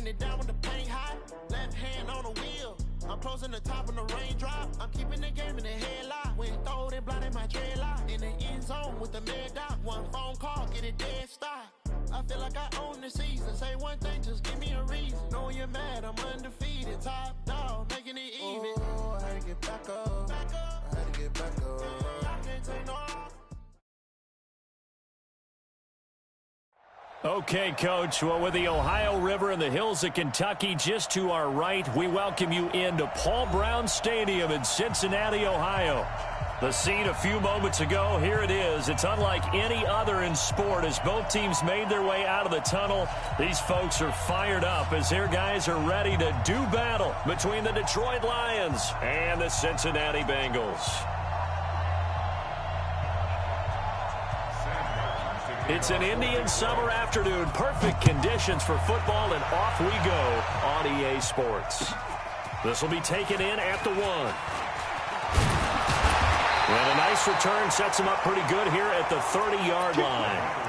wiping it down when the paint hot. Left hand on the wheel. I'm closing the top on the raindrop. I'm keeping the game in the headlock. When throwed and blinded my dreadlock. In the end zone with the mad dot. One phone call, get it dead stop. I feel like I own the season. Say one thing, just give me a reason. Knowing you're mad, I'm undefeated. Top dog, making it even. Oh, I had to get back up. I had to get back up. I can't take no. Okay, Coach. Well, with the Ohio River and the hills of Kentucky just to our right, we welcome you into Paul Brown Stadium in Cincinnati, Ohio. The scene a few moments ago, here it is. It's unlike any other in sport as both teams made their way out of the tunnel. These folks are fired up as their guys are ready to do battle between the Detroit Lions and the Cincinnati Bengals. It's an Indian summer afternoon. Perfect conditions for football, and off we go on EA Sports. This will be taken in at the 1. And a nice return sets him up pretty good here at the 30-yard line.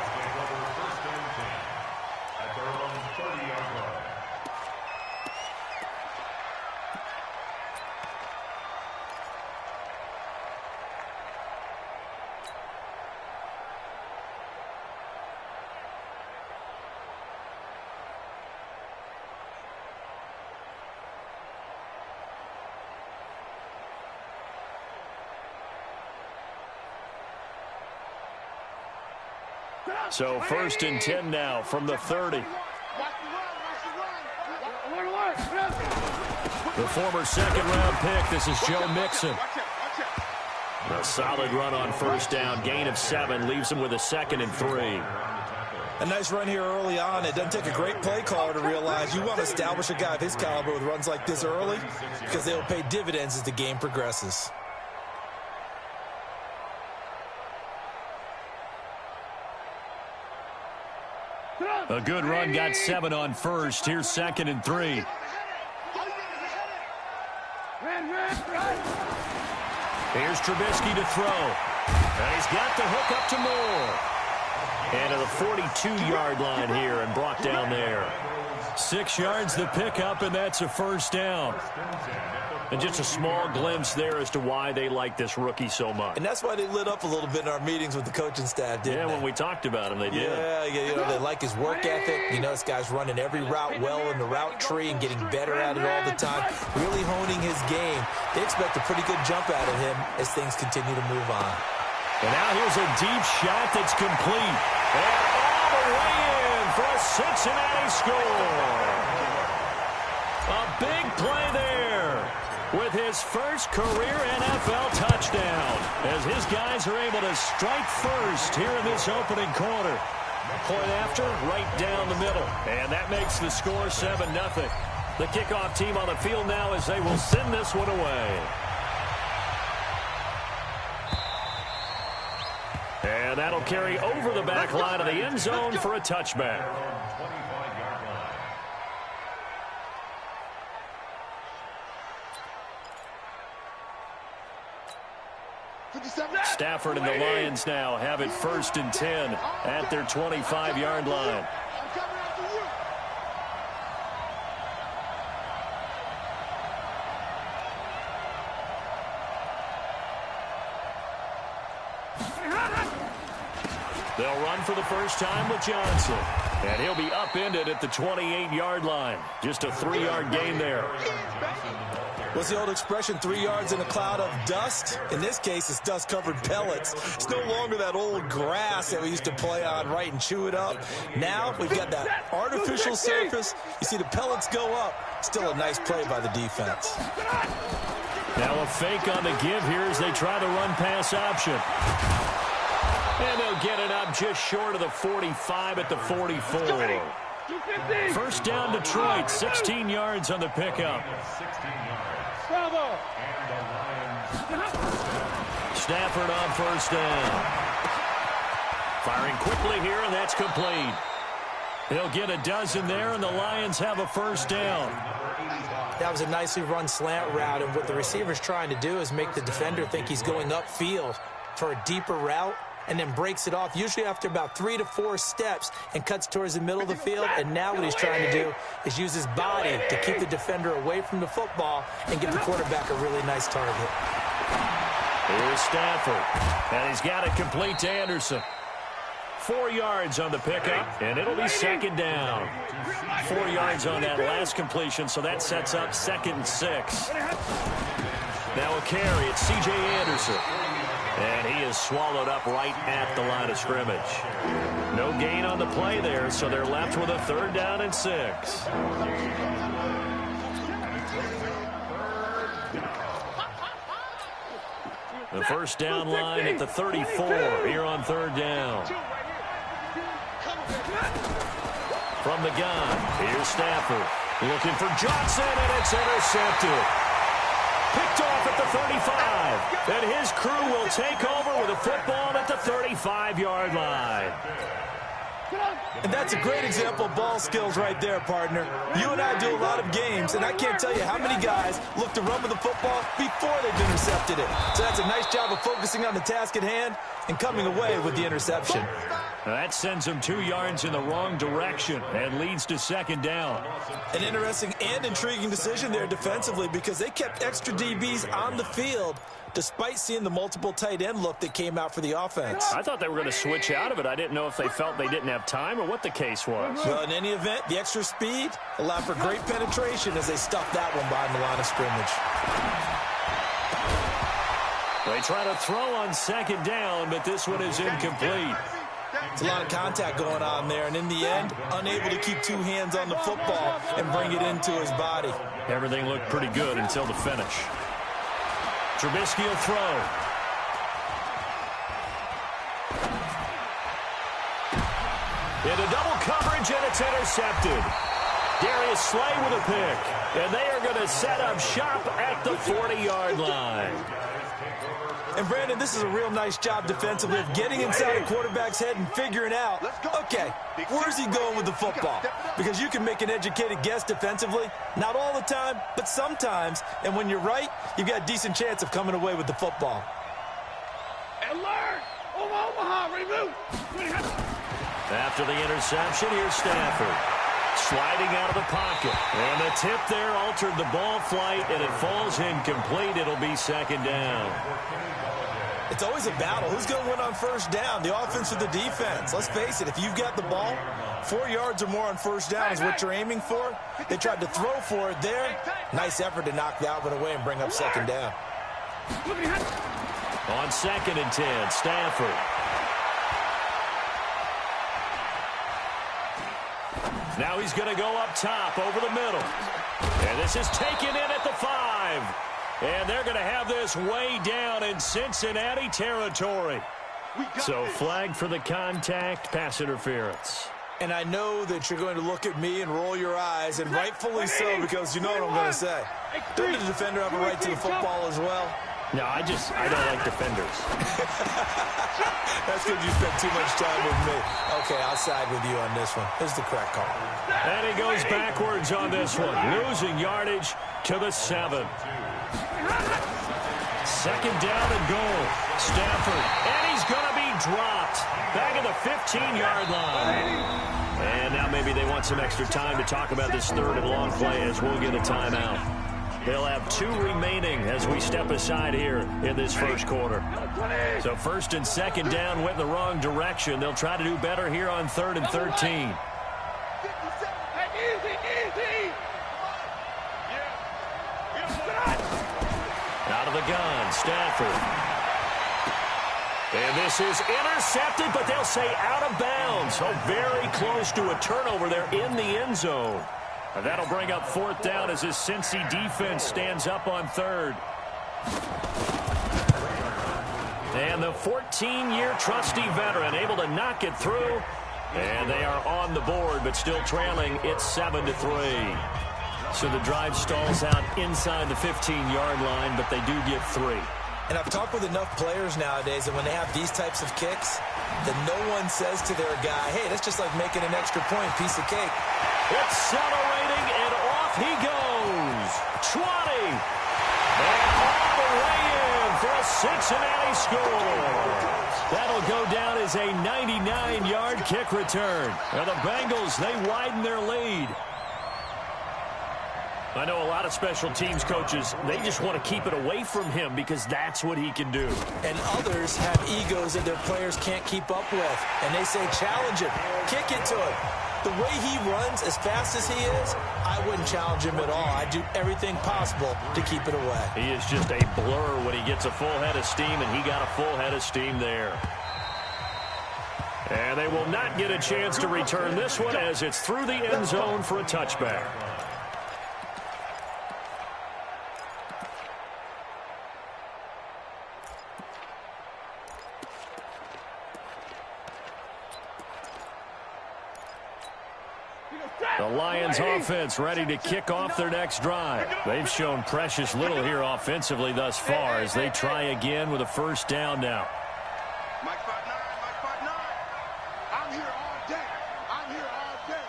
So 1st and 10 now from the 30. The former second-round pick, this is Joe Mixon. A solid run on 1st down, gain of 7, leaves him with a 2nd and 3. A nice run here early on. It doesn't take a great play caller to realize you want to establish a guy of his caliber with runs like this early because they'll pay dividends as the game progresses. A good run, got 7 on 1st. Here's 2nd and 3. Here's Trubisky to throw. And he's got the hook up to Moore. And to the 42-yard line here and brought down there. 6 yards the pickup, and that's a 1st down. And just a small glimpse there as to why they like this rookie so much. And that's why they lit up a little bit in our meetings with the coaching staff, didn't they? Yeah, when we talked about him, they did. Yeah, you know, they like his work ethic. You know, this guy's running every route well in the route tree and getting better at it all the time, really honing his game. They expect a pretty good jump out of him as things continue to move on. And now here's a deep shot that's complete. And all the way in for a Cincinnati score. A big play there with his first career NFL touchdown as his guys are able to strike first here in this opening quarter. Point after, right down the middle. And that makes the score 7-0. The kickoff team on the field now as they will send this one away. And that'll carry over the back line of the end zone for a touchback. Stafford and the Lions now have it 1st and 10 at their 25-yard line. They'll run for the first time with Johnson. And he'll be upended at the 28-yard line. Just a 3-yard gain there. What's the old expression, 3 yards in a cloud of dust? In this case, it's dust-covered pellets. It's no longer that old grass that we used to play on, right, and chew it up. Now we've got that artificial surface. You see the pellets go up. Still a nice play by the defense. Now a fake on the give here as they try the run-pass option. And they'll get it up just short of the 45 at the 44. 1st down Detroit, 16 yards on the pickup. Stafford on 1st down. Firing quickly here, and that's complete. He'll get a dozen there, and the Lions have a 1st down. That was a nicely run slant route, and what the receiver's trying to do is make the defender think he's going upfield for a deeper route, and then breaks it off, usually after about 3 to 4 steps, and cuts towards the middle of the field. And now what he's trying to do is use his body to keep the defender away from the football and give the quarterback a really nice target. Here's Stafford, and he's got it complete to Anderson. 4 yards on the pickup, and it'll be second down. 4 yards on that last completion, so that sets up 2nd and 6. Now a carry, it's C.J. Anderson. And he is swallowed up right at the line of scrimmage. No gain on the play there, so they're left with a 3rd down and 6. The first down line at the 34 here on 3rd down. From the gun, here's Stafford. Looking for Johnson, and it's intercepted. Picked off at the 35. And his crew will take over with a football at the 35-yard line. And that's a great example of ball skills right there, partner. You and I do a lot of games, and I can't tell you how many guys look to run with the football before they've intercepted it. So that's a nice job of focusing on the task at hand and coming away with the interception. Now that sends him 2 yards in the wrong direction and leads to 2nd down. An interesting and intriguing decision there defensively because they kept extra DBs on the field despite seeing the multiple tight end look that came out for the offense. I thought they were going to switch out of it. I didn't know if they felt they didn't have time or what the case was. Well, in any event, the extra speed allowed for great penetration as they stuffed that one behind the line of scrimmage. They try to throw on 2nd down, but this one is incomplete. It's a lot of contact going on there, and in the end, unable to keep 2 hands on the football and bring it into his body. Everything looked pretty good until the finish. Trubisky will throw. Into double coverage, and it's intercepted. Darius Slay with a pick, and they are going to set up shop at the 40-yard line. And, Brandon, this is a real nice job defensively of getting inside the quarterback's head and figuring out, okay, where's he going with the football? Because you can make an educated guess defensively, not all the time, but sometimes. And when you're right, you've got a decent chance of coming away with the football. After the interception, here's Stafford. Sliding out of the pocket. And the tip there altered the ball flight, and it falls incomplete. It'll be 2nd down. It's always a battle. Who's going to win on 1st down, the offense or the defense? Let's face it, if you've got the ball, 4 yards or more on 1st down is what you're aiming for. They tried to throw for it there. Nice effort to knock that one away and bring up 2nd down. On 2nd and 10, Stafford. Now he's going to go up top over the middle. And this is taken in at the 5. And they're going to have this way down in Cincinnati territory. So flag for the contact, pass interference. And I know that you're going to look at me and roll your eyes, and rightfully so, because you know what I'm going to say. Doesn't the defender have a right to the football as well? No, I don't like defenders. That's because you spent too much time with me. Okay, I'll side with you on this one. This is the correct call. And he goes backwards on this one, losing yardage to the 7. 2nd down and goal. Stafford, and he's going to be dropped. Back at the 15-yard line. And now maybe they want some extra time to talk about this 3rd and long play as we'll get a timeout. They'll have 2 remaining as we step aside here in this 1st quarter. So 1st and 2nd down went in the wrong direction. They'll try to do better here on 3rd and 13. Out of the gun, Stafford. And this is intercepted, but they'll say out of bounds. So very close to a turnover there in the end zone. And that'll bring up 4th down as his Cincy defense stands up on 3rd. And the 14-year trusty veteran able to knock it through. And they are on the board, but still trailing. It's 7-3. So the drive stalls out inside the 15-yard line, but they do get 3. And I've talked with enough players nowadays that when they have these types of kicks, that no one says to their guy, hey, that's just like making an extra point, piece of cake. Accelerating, and off he goes. 20. And all the way in for a Cincinnati scores. That'll go down as a 99-yard kick return. And the Bengals, they widen their lead. I know a lot of special teams coaches, they just want to keep it away from him because that's what he can do. And others have egos that their players can't keep up with. And they say, challenge him, kick it to him. The way he runs as fast as he is, I wouldn't challenge him at all. I'd do everything possible to keep it away. He is just a blur when he gets a full head of steam, and he got a full head of steam there. And they will not get a chance to return this one as it's through the end zone for a touchback. The Lions offense ready to kick off their next drive. They've shown precious little here offensively thus far as they try again with a first down now. Mike 5-9, Mike 5-9. I'm here all day. I'm here all day.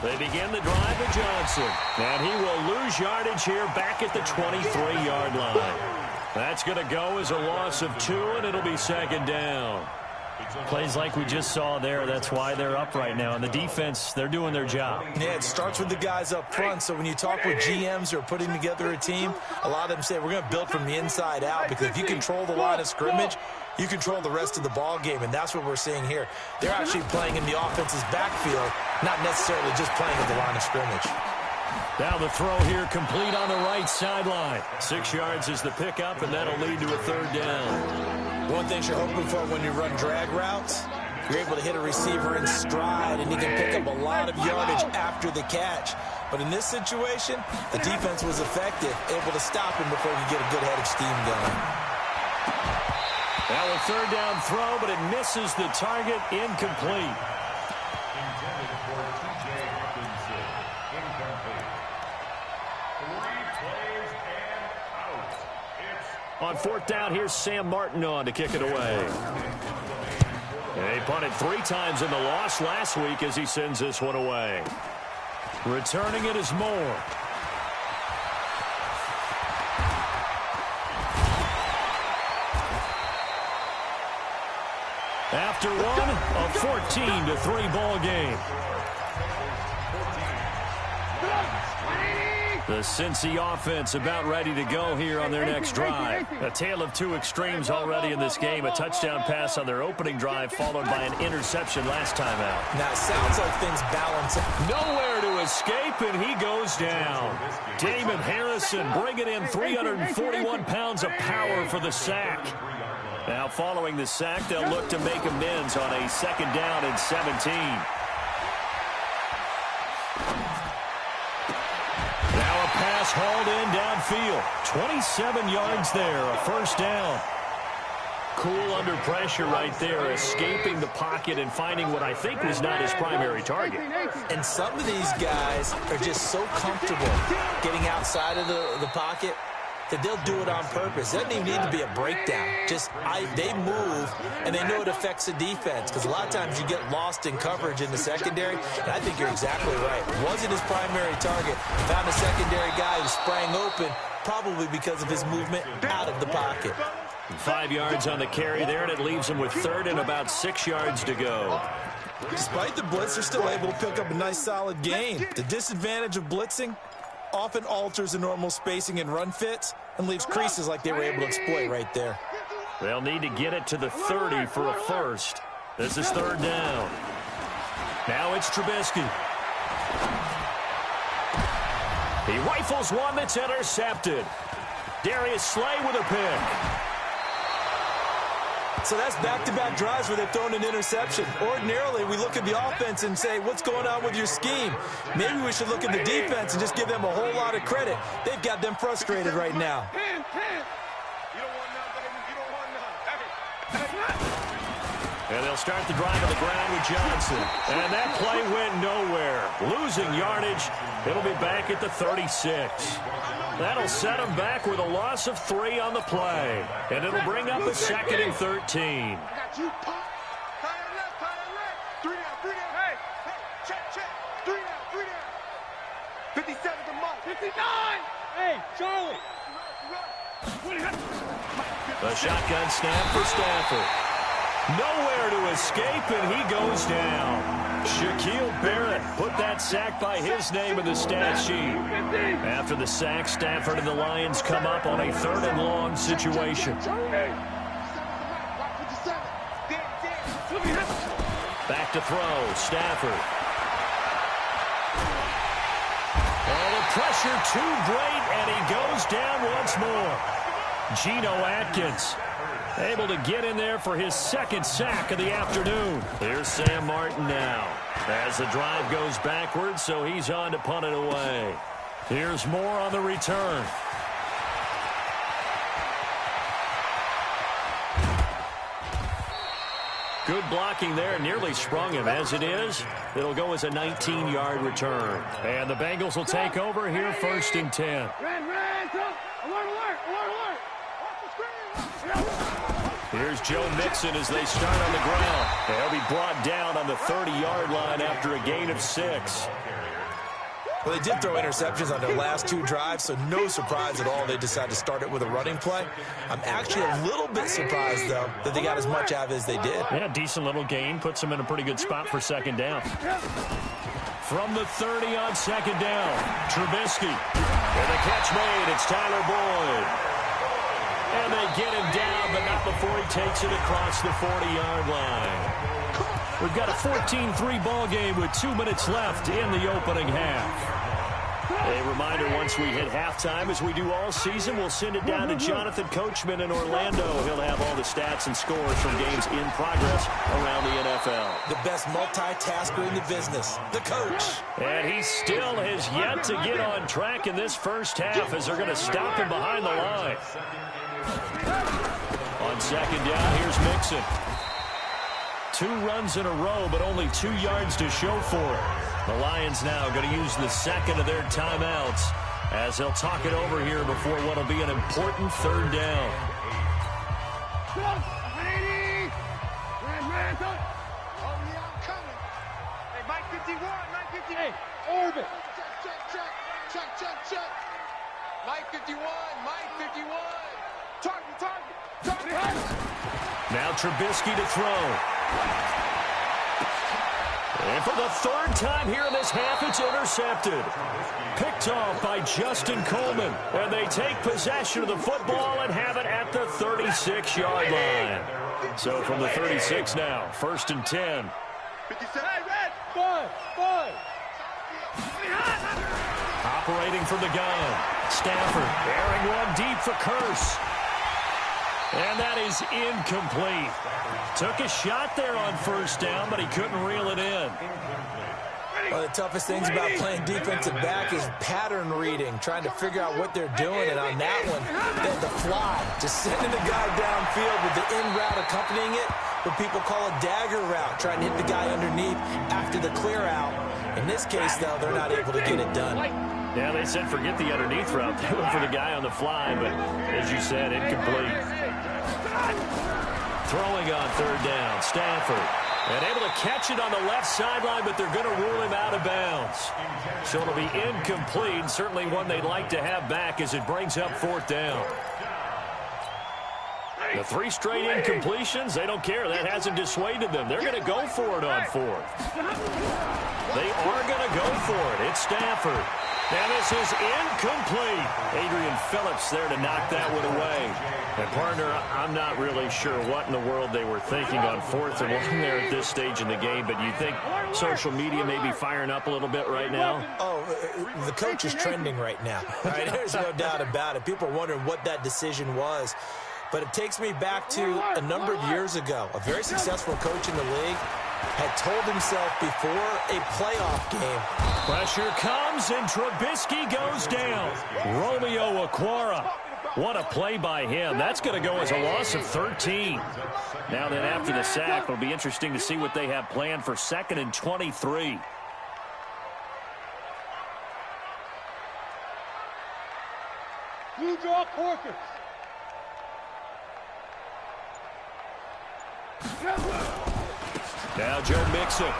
They begin the drive with Johnson. And he will lose yardage here back at the 23-yard line. That's going to go as a loss of 2, and it'll be second down. Plays like we just saw there, that's why they're up right now. And the defense, they're doing their job. Yeah, it starts with the guys up front. So when you talk with GMs who are putting together a team, a lot of them say we're going to build from the inside out, because if you control the line of scrimmage, you control the rest of the ball game, and that's what we're seeing here. They're actually playing in the offense's backfield, not necessarily just playing at the line of scrimmage. Now the throw here complete on the right sideline. 6 yards is the pickup, and that'll lead to a third down. One thing you're hoping for when you run drag routes, you're able to hit a receiver in stride, and he can pick up a lot of yardage after the catch. But in this situation, the defense was effective, able to stop him before he could get a good head of steam going. Now a third down throw, but it misses the target, incomplete. On fourth down, here's Sam Martin on to kick it away. And he punted 3 times in the loss last week as he sends this one away. Returning it is Moore. After one, a 14-3 ball game. The Cincy offense about ready to go here on their next drive. A tale of 2 extremes already in this game. A touchdown pass on their opening drive, followed by an interception last time out. Now, it sounds like things balance. Nowhere to escape, and he goes down. Damon Harrison bringing in 341 pounds of power for the sack. Now, following the sack, they'll look to make amends on a second down and 17. Pass hauled in downfield. 27 yards there, a first down. Cool under pressure right there, escaping the pocket and finding what I think was not his primary target. And some of these guys are just so comfortable getting outside of the pocket that they'll do it on purpose. It doesn't even need to be a breakdown. They move, and they know it affects the defense, because a lot of times you get lost in coverage in the secondary, and I think you're exactly right. Wasn't his primary target. Found a secondary guy who sprang open, probably because of his movement out of the pocket. 5 yards on the carry there, and it leaves him with third and about 6 yards to go. Despite the blitz, they're still able to pick up a nice solid gain. The disadvantage of blitzing often alters the normal spacing and run fits and leaves creases like they were able to exploit right there. They'll need to get it to the 30 for a first. This is third down. Now it's Trubisky. He rifles one that's intercepted. Darius Slay with a pick. So that's back-to-back drives where they've thrown an interception. Ordinarily, we look at the offense and say, what's going on with your scheme? Maybe we should look at the defense and just give them a whole lot of credit. They've got them frustrated right now. And they'll start the drive on the ground with Johnson. And that play went nowhere. Losing yardage. It'll be back at the 36. That'll set them back with a loss of 3 on the play. And it'll bring up a second and 13. check. 3 down. 57 to Mike. 59. Hey, Charlie. The shotgun snap for Stafford. Nowhere to escape, and he goes down. Shaquille Barrett put that sack by his name in the stat sheet. After the sack, Stafford and the Lions come up on a 3rd and long situation. Back to throw, Stafford. And the pressure too great, and he goes down once more. Geno Atkins able to get in there for his 2nd sack of the afternoon. Here's Sam Martin now as the drive goes backwards, so he's on to punt it away. Here's more on the return. Good blocking there, nearly sprung him. As it is, it'll go as a 19-yard return. And the Bengals will take over here 1st and 10. Here's Joe Mixon as they start on the ground. They'll be brought down on the 30-yard line after a gain of 6. Well, they did throw interceptions on their last 2 drives, so no surprise at all they decided to start it with a running play. I'm actually a little bit surprised, though, that they got as much out of it as they did. Yeah, decent little gain. Puts them in a pretty good spot for 2nd down. From the 30 on 2nd down, Trubisky. With a catch made, it's Tyler Boyd. And they get him down, but not before he takes it across the 40-yard line. We've got a 14-3 ball game with 2 minutes left in the opening half. A reminder, once we hit halftime, as we do all season, we'll send it down to Jonathan Coachman in Orlando. He'll have all the stats and scores from games in progress around the NFL. The best multitasker in the business, the coach. And he still has yet to get on track in this first half as they're going to stop him behind the line. On 2nd down, here's Mixon. 2 runs in a row, but only 2 yards to show for it. The Lions now going to use the 2nd of their timeouts as they'll talk it over here before what will be an important 3rd down. Hey, Mike 51, Mike 51. Hey, orbit. Check. Mike 51, Mike 51. Target. Now Trubisky to throw. And for the 3rd time here in this half, it's intercepted. Picked off by Justin Coleman. And they take possession of the football and have it at the 36-yard line. So from the 36 now, 1st and 10. 57. Five. Operating from the gun. Stafford airing one deep for Curse. And that is incomplete. Took a shot there on 1st down, but he couldn't reel it in. One of the toughest things about playing defensive back is pattern reading, trying to figure out what they're doing. And on that one, they had to fly, just sending the guy downfield with the in route accompanying it, what people call a dagger route, trying to hit the guy underneath after the clear out. In this case, though, they're not able to get it done. Yeah, they said forget the underneath route. They went for the guy on the fly, but as you said, incomplete. Throwing on 3rd down, Stafford. And able to catch it on the left sideline, but they're going to rule him out of bounds. So it'll be incomplete, certainly one they'd like to have back as it brings up 4th down. The 3 straight incompletions, they don't care. That hasn't dissuaded them. They're going to go for it on 4th. They are going to go for it. It's Stafford. And this is incomplete. Adrian Phillips there to knock that one away. And, partner, I'm not really sure what in the world they were thinking on 4th and 1 there at this stage in the game, but you think social media may be firing up a little bit right now? Oh, the coach is trending right now. Right? There's no doubt about it. People are wondering what that decision was. But it takes me back to a number of years ago. A very successful coach in the league had told himself before a playoff game. Pressure comes, and Trubisky goes down. Romeo Okwara. What a play by him. That's going to go as a loss of 13. Now then, after the sack, it'll be interesting to see what they have planned for 2nd and 23. Blue draw Corkers. Now Joe Mixon.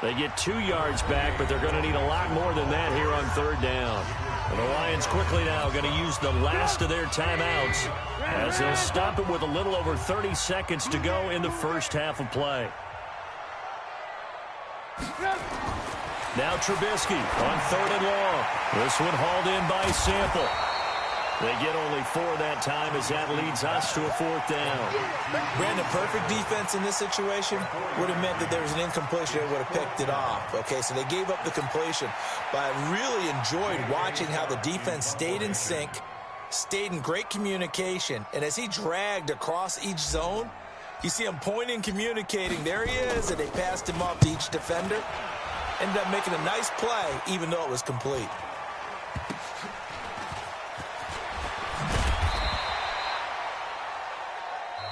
They get 2 yards back, but they're going to need a lot more than that here on 3rd down. And the Lions quickly now going to use the last of their timeouts as they'll stop it with a little over 30 seconds to go in the first half of play. Now Trubisky on 3rd and long. This one hauled in by Sample. They get only 4 that time as that leads us to a 4th down. Brandon, perfect defense in this situation would have meant that there was an incompletion that would have picked it off. Okay, so they gave up the completion. But I really enjoyed watching how the defense stayed in sync, stayed in great communication, and as he dragged across each zone, you see him pointing, communicating. There he is, and they passed him off to each defender. Ended up making a nice play, even though it was complete.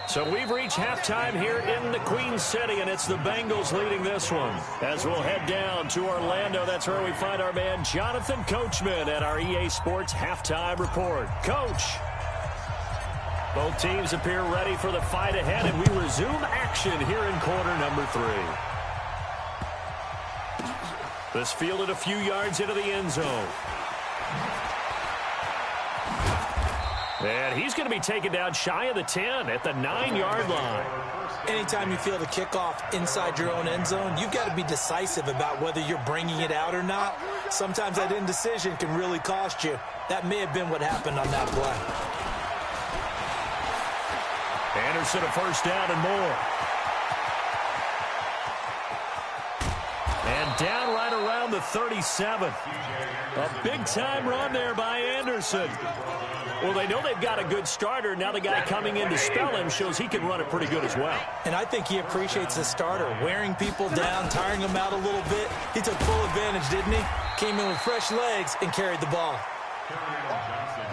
So we've reached halftime here in the Queen City, and it's the Bengals leading this one. As we'll head down to Orlando, that's where we find our man Jonathan Coachman at our EA Sports Halftime Report. Coach, both teams appear ready for the fight ahead, and we resume action here in quarter number 3. This fielded a few yards into the end zone. And he's going to be taken down shy of the 10 at the 9-yard line. Anytime you field a kickoff inside your own end zone, you've got to be decisive about whether you're bringing it out or not. Sometimes that indecision can really cost you. That may have been what happened on that play. Anderson a 1st down and more. And down right around the 37. A big-time run there by Anderson. Well, they know they've got a good starter. Now the guy coming in to spell him shows he can run it pretty good as well. And I think he appreciates the starter, wearing people down, tiring them out a little bit. He took full advantage, didn't he? Came in with fresh legs and carried the ball.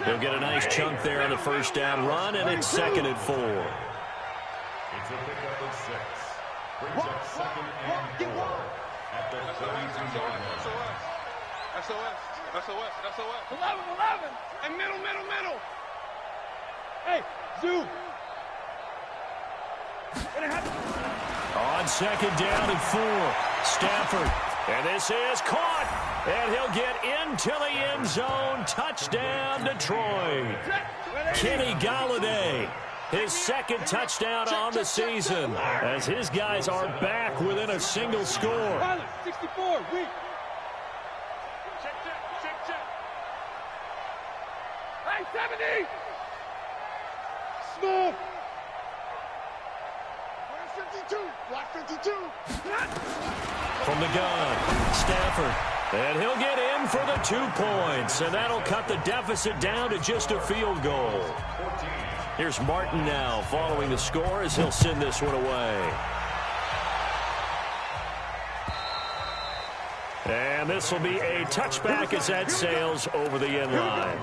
They'll get a nice chunk there on the 1st down run, and it's 2nd and 4. It's a pickup of 6. Brings up 2nd and 4 at the 32-yard line. SOS. 11. And middle. Hey, zoom. On 2nd down and 4, Stafford. And this is caught. And he'll get into the end zone. Touchdown, Detroit. Kenny Golladay, his 2nd touchdown on the season, as his guys are back within a single score. 64, weak. Check. Hey, 70. Smooth. Block 52. From the gun, Stafford. And he'll get in for the 2 points, and that'll cut the deficit down to just a field goal. Here's Martin now following the score as he'll send this one away. And this will be a touchback as that sails over the end line.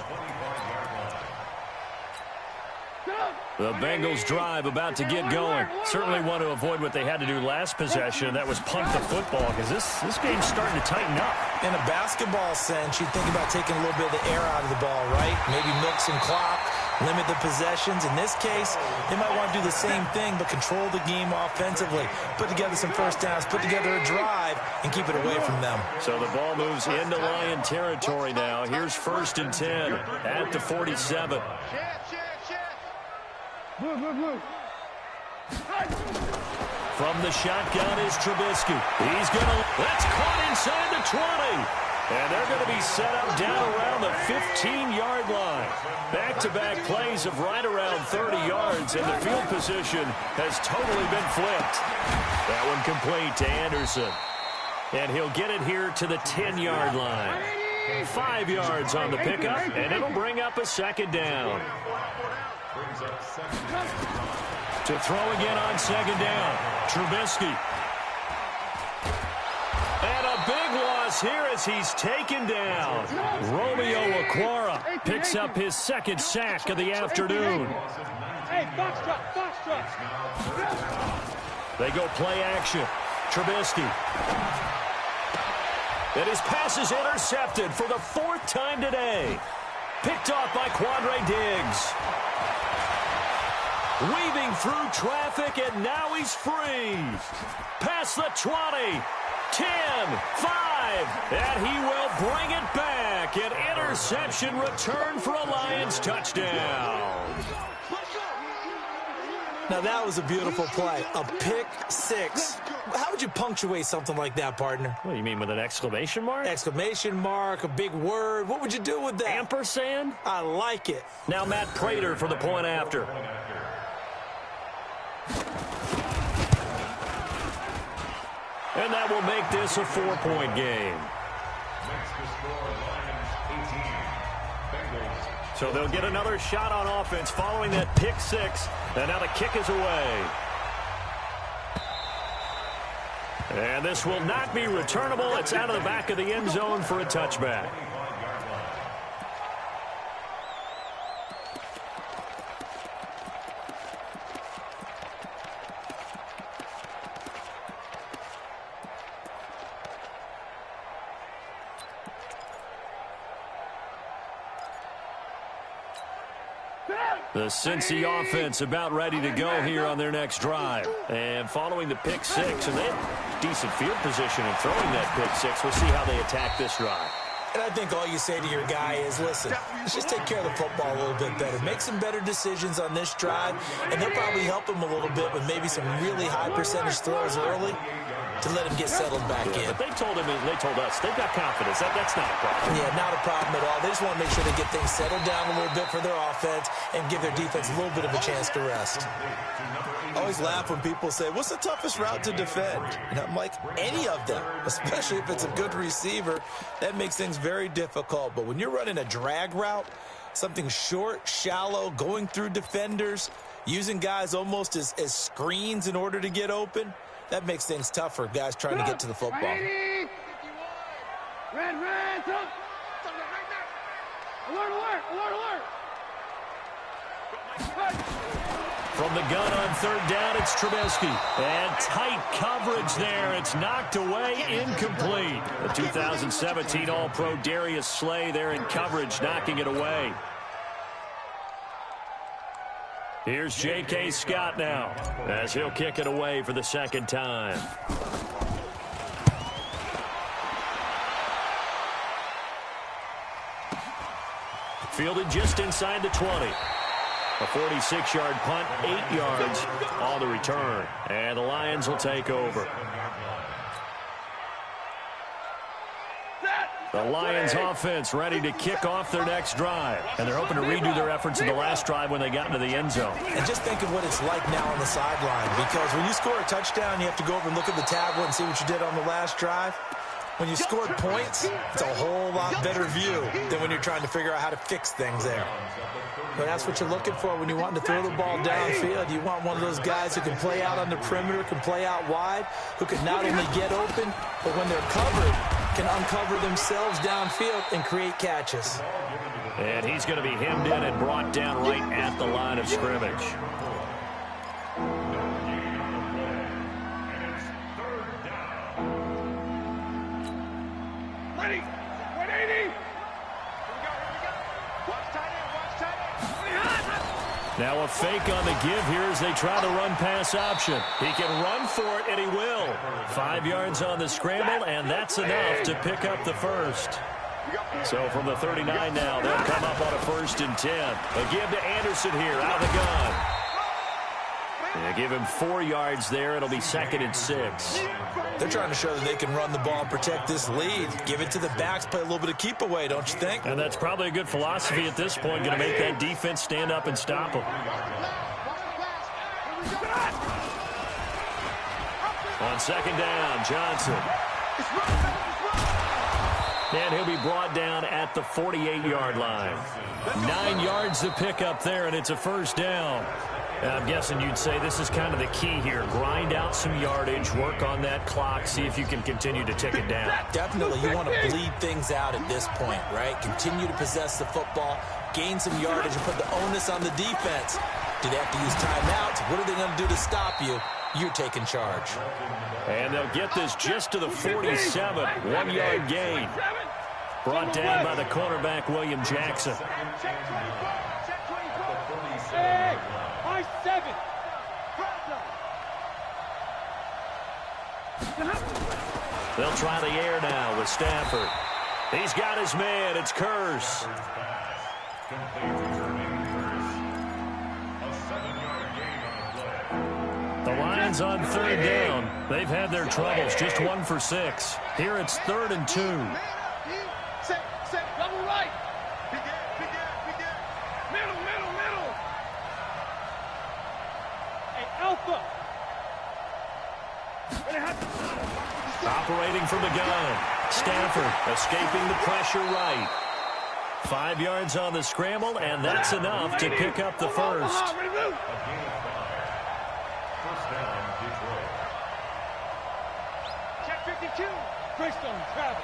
The Bengals drive about to get going. Certainly want to avoid what they had to do last possession. That was punt the football, because this game's starting to tighten up. In a basketball sense, you'd think about taking a little bit of the air out of the ball, right? Maybe milk some clock, limit the possessions. In this case, they might want to do the same thing, but control the game offensively. Put together some 1st downs, put together a drive, and keep it away from them. So the ball moves into Lion territory now. Here's 1st and 10 at the 47. Move. From the shotgun is Trubisky. That's caught inside the 20. And they're going to be set up down around the 15-yard line. Back-to-back plays of right around 30 yards, and the field position has totally been flipped. That one complete to Anderson. And he'll get it here to the 10-yard line. 5 yards on the pickup, and it'll bring up a 2nd down. To throw again on 2nd down, Trubisky. And a big loss here as he's taken down. Romeo Okwara picks up his 2nd sack of the afternoon. Hey, box truck. They go play action. Trubisky. And his pass is intercepted for the 4th time today. Picked off by Quandre Diggs. Weaving through traffic, and now he's free. Past the 20. To 10, 5, and he will bring it back. An interception return for a Lions touchdown. Now, that was a beautiful play. A pick six. How would you punctuate something like that, partner? What do you mean, with an exclamation mark? Exclamation mark, a big word. What would you do with that? Ampersand? I like it. Now Matt Prater for the point after. And that will make this a 4-point game. So they'll get another shot on offense following that pick six. And now the kick is away. And this will not be returnable. It's out of the back of the end zone for a touchback. The Cincy offense about ready to go here on their next drive. And following the pick six, and they have decent field position in throwing that pick six. We'll see how they attack this drive. And I think all you say to your guy is, listen, let's just take care of the football a little bit better. Make some better decisions on this drive, and they'll probably help him a little bit with maybe some really high percentage throws early to let him get settled back in. But they told us, they've got confidence. That's not a problem. Yeah, not a problem at all. They just want to make sure they get things settled down a little bit for their offense and give their defense a little bit of a chance to rest. I always laugh when people say, what's the toughest route to defend? And I'm like, any of them, especially if it's a good receiver. That makes things very difficult. But when you're running a drag route, something short, shallow, going through defenders, using guys almost as screens in order to get open, that makes things tough for guys trying to get to the football. Red, alert, alert, alert, alert. From the gun on third down, it's Trubisky. And tight coverage there. It's knocked away, incomplete. The 2017 All-Pro Darius Slay there in coverage, knocking it away. Here's J.K. Scott now, as he'll kick it away for the second time. Fielded just inside the 20. A 46-yard punt, 8 yards on the return. And the Lions will take over. The Lions offense ready to kick off their next drive. And they're hoping to redo their efforts in the last drive when they got into the end zone. And just think of what it's like now on the sideline. Because when you score a touchdown, you have to go over and look at the tablet and see what you did on the last drive. When you scored points, it's a whole lot better view than when you're trying to figure out how to fix things there. But that's what you're looking for when you want to throw the ball downfield. You want one of those guys who can play out on the perimeter, can play out wide, who can not only get open, but when they're covered, can uncover themselves downfield and create catches. And he's going to be hemmed in and brought down right at the line of scrimmage. Ready, 180. Now a fake on the give here as they try to run pass option. He can run for it, and he will. 5 yards on the scramble, and that's enough to pick up the first. So from the 39 now, they'll come up on a 1st and 10. A give to Anderson here out of the gun. They give him 4 yards there. It'll be 2nd and 6. They're trying to show that they can run the ball and protect this lead. Give it to the backs, play a little bit of keep away, don't you think? And that's probably a good philosophy at this point, going to make that defense stand up and stop them. On 2nd down, Johnson. And he'll be brought down at the 48-yard line. 9 yards to pick up there, and it's a 1st down. And I'm guessing you'd say this is kind of the key here. Grind out some yardage, work on that clock, see if you can continue to tick it down. Definitely, you want to bleed things out at this point, right? Continue to possess the football, gain some yardage, and put the onus on the defense. Do they have to use timeouts? What are they going to do to stop you? You're taking charge. And they'll get this just to the 47. 1-yard gain. Brought down by the cornerback, William Jackson. Hey, high 7. They'll try the air now with Stafford. He's got his man. It's Curse. The Lions on third down. They've had their troubles. Just 1 for 6. Here it's 3rd and 2. Set, double right. Middle. Hey, Alpha. Operating from the gun. Stafford escaping the pressure right. 5 yards on the scramble, and that's enough to pick up the first. Check 52. Freestone travel.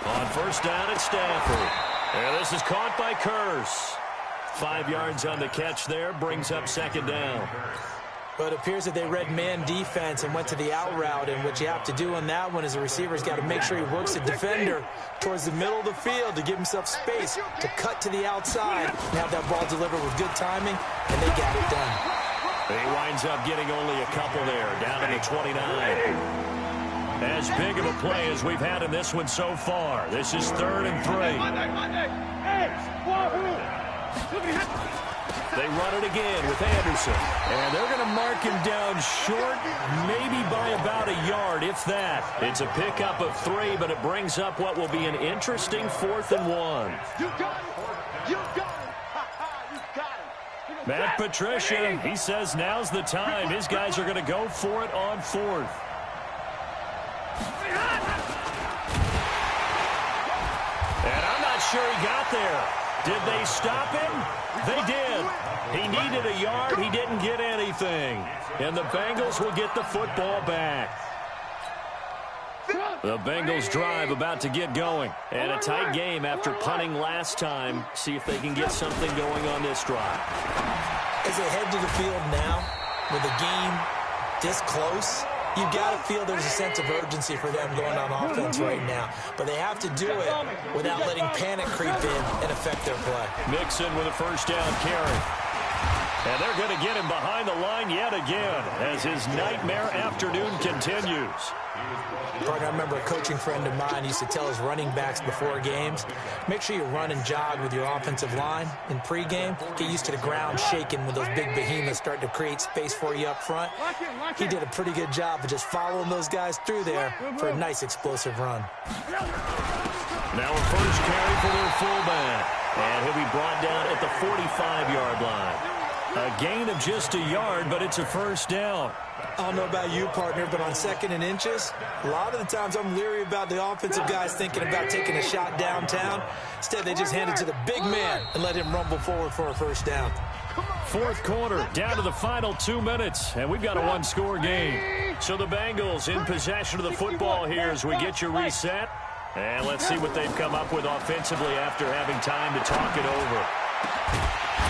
On first down, it's Stafford. And this is caught by Curse. 5 yards on the catch there, brings up 2nd down. But it appears that they read man defense and went to the out route, and what you have to do on that one is the receiver's got to make sure he works the defender towards the middle of the field to give himself space to cut to the outside and have that ball delivered with good timing, and they got it done. He winds up getting only a couple there, down to the 29. As big of a play as we've had in this one so far. This is 3rd and 3. Hey, wahoo! They run it again with Anderson. And they're going to mark him down short, maybe by about a yard, if that. It's a pickup of 3, but it brings up what will be an interesting 4th and 1. You got it! You got it! You got it! Matt Patricia, he says now's the time. His guys are going to go for it on 4th. And I'm not sure he got there. Did they stop him? They did. He needed a yard. He didn't get anything. And the Bengals will get the football back. The Bengals drive about to get going. And a tight game after punting last time. See if they can get something going on this drive. As they head to the field now, with the game this close, you've got to feel there's a sense of urgency for them going on offense right now. But they have to do it without letting panic creep in and affect their play. Mixon with a first down carry. And they're going to get him behind the line yet again as his nightmare afternoon continues. Partner, I remember a coaching friend of mine used to tell his running backs before games, make sure you run and jog with your offensive line in pregame. Get used to the ground shaking when those big behemoths start to create space for you up front. He did a pretty good job of just following those guys through there for a nice explosive run. Now a first carry for their fullback. And he'll be brought down at the 45-yard line. A gain of just a yard, but it's a first down. I don't know about you, partner, but on 2nd and inches, a lot of the times I'm leery about the offensive guys thinking about taking a shot downtown. Instead, they just hand it to the big man and let him rumble forward for a first down. 4th quarter, down to the final 2 minutes, and we've got a one-score game. So the Bengals in possession of the football here as we get you reset. And let's see what they've come up with offensively after having time to talk it over.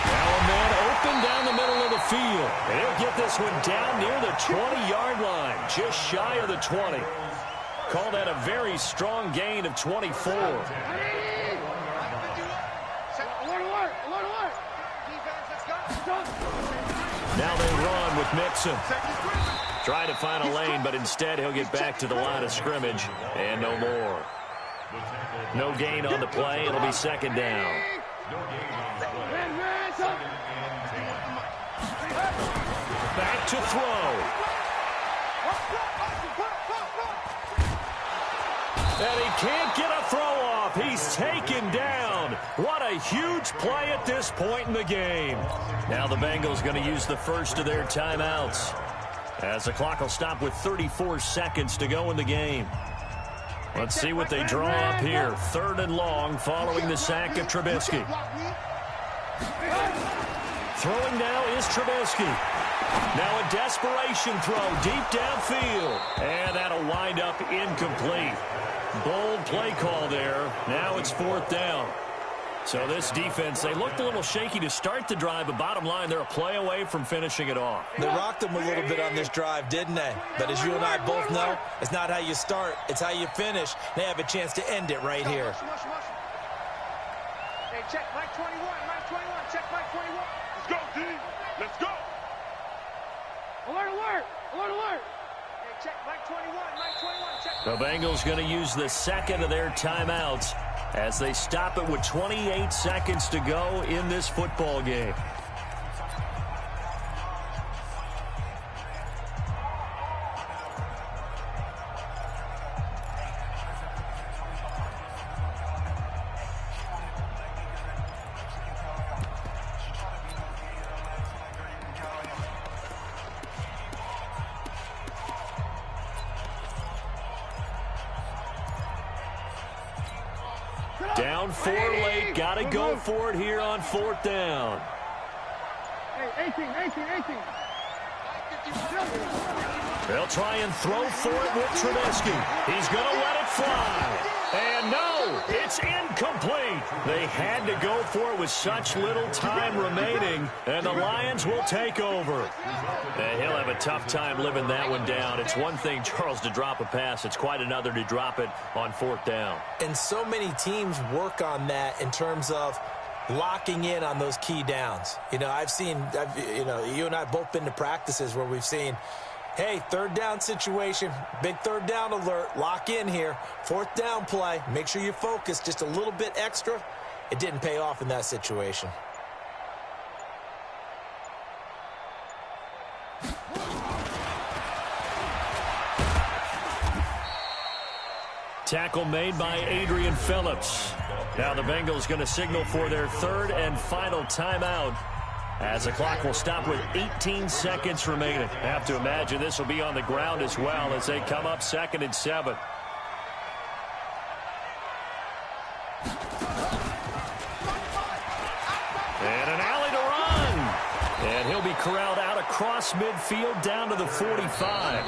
Now a man open down the middle of the field. And he'll get this one down near the 20-yard line, just shy of the 20. Call that a very strong gain of 24. Alert! Now they run with Mixon. Trying to find a lane, but instead he'll get back to the line of scrimmage and no more. No gain on the play. It'll be 2nd down. Back to throw. And he can't get a throw off. He's taken down. What a huge play at this point in the game. Now the Bengals going to use the first of their timeouts, as the clock will stop with 34 seconds to go in the game. Let's see what they draw up here. 3rd and long following the sack of Trubisky. Throwing now is Trubisky. Now a desperation throw deep downfield. And that'll wind up incomplete. Bold play call there. Now it's 4th down. So this defense, they looked a little shaky to start the drive, but bottom line, they're a play away from finishing it off. They rocked them a little bit on this drive, didn't they? But as you and I both know, it's not how you start, it's how you finish. They have a chance to end it right here. Hey, check Mike 21, Mike 21, check Mike 21. Let's go, D. Let's go. Alert, alert, alert, alert. The Bengals going to use the second of their timeouts as they stop it with 28 seconds to go in this football game. Down 4 late. Got to go for it here on 4th down. Hey, 18. They'll try and throw for it with Trubisky. He's going to let it fly. And no, it's incomplete. They had to go for it with such little time remaining, and the Lions will take over. And he'll have a tough time living that one down. It's one thing, Charles, to drop a pass. It's quite another to drop it on 4th down. And so many teams work on that in terms of locking in on those key downs. You know, you and I have both been to practices where we've seen, hey, 3rd down situation, big 3rd down alert, lock in here. 4th down play, make sure you focus just a little bit extra. It didn't pay off in that situation. Tackle made by Adrian Phillips. Now the Bengals going to signal for their 3rd and final timeout, as the clock will stop with 18 seconds remaining. I have to imagine this will be on the ground as well as they come up 2nd and 7. And an alley to run. And he'll be corralled out across midfield down to the 45.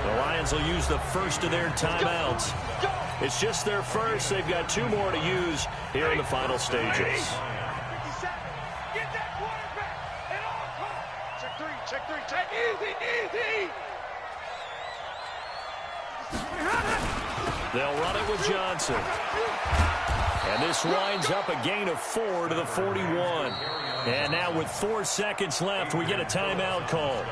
The Lions will use the first of their timeouts. It's just their first. They've got 2 more to use here in the final stages. Check easy. They'll run it with Johnson. And this winds up a gain of 4 to the 41. And now with 4 seconds left, we get a timeout call.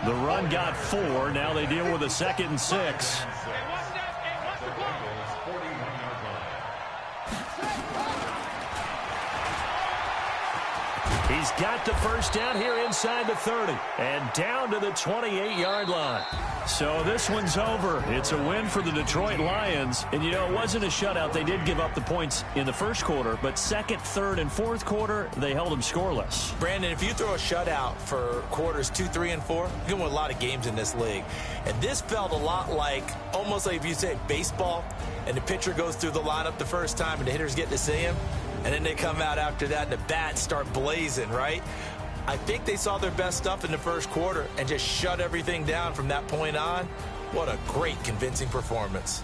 The run got 4. Now they deal with a 2nd and 6. He's got the first down here inside the 30 and down to the 28-yard line. So this one's over. It's a win for the Detroit Lions. And, you know, it wasn't a shutout. They did give up the points in the first quarter, but 2nd, 3rd, and 4th quarter, they held them scoreless. Brandon, if you throw a shutout for quarters 2, 3, and 4, you're going to win a lot of games in this league. And this felt a lot like, almost like if you say baseball, and the pitcher goes through the lineup the first time and the hitters get to see him, and then they come out after that and the bats start blazing, right? I think they saw their best stuff in the first quarter and just shut everything down from that point on. What a great, convincing performance.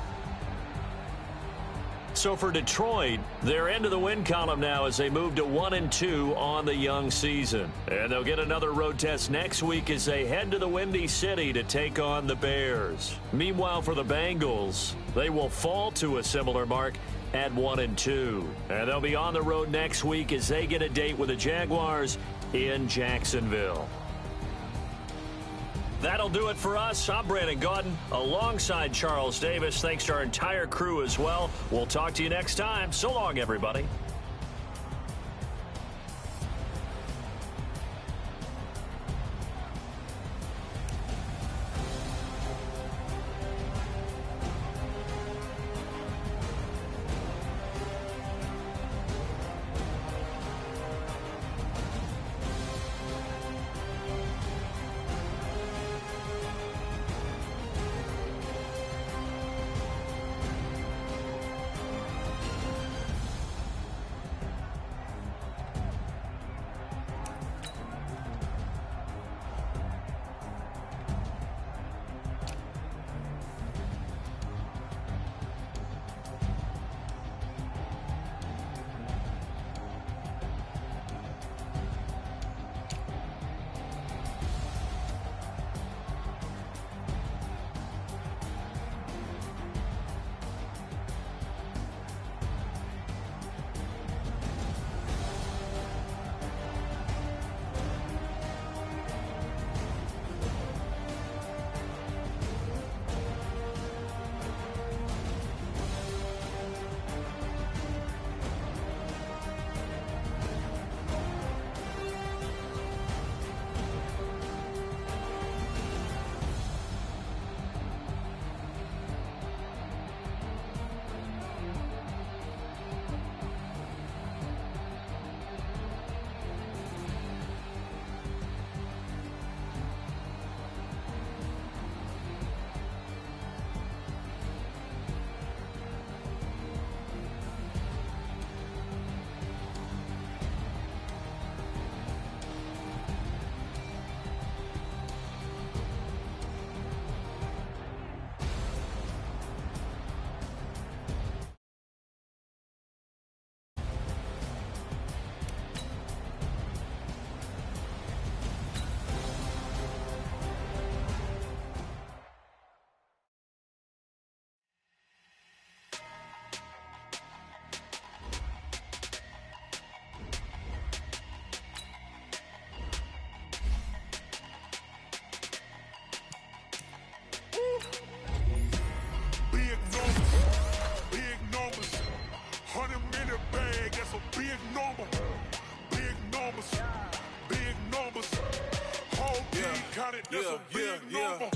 So for Detroit, they're into the win column now as they move to 1-2 on the young season. And they'll get another road test next week as they head to the Windy City to take on the Bears. Meanwhile, for the Bengals, they will fall to a similar mark at 1-2. And they'll be on the road next week as they get a date with the Jaguars in Jacksonville. That'll do it for us. I'm Brandon Gaudin alongside Charles Davis. Thanks to our entire crew as well. We'll talk to you next time. So long, everybody. Big numbers. 100-minute bag, that's a big number. Big numbers. Big numbers. Whole team counted, that's a big number.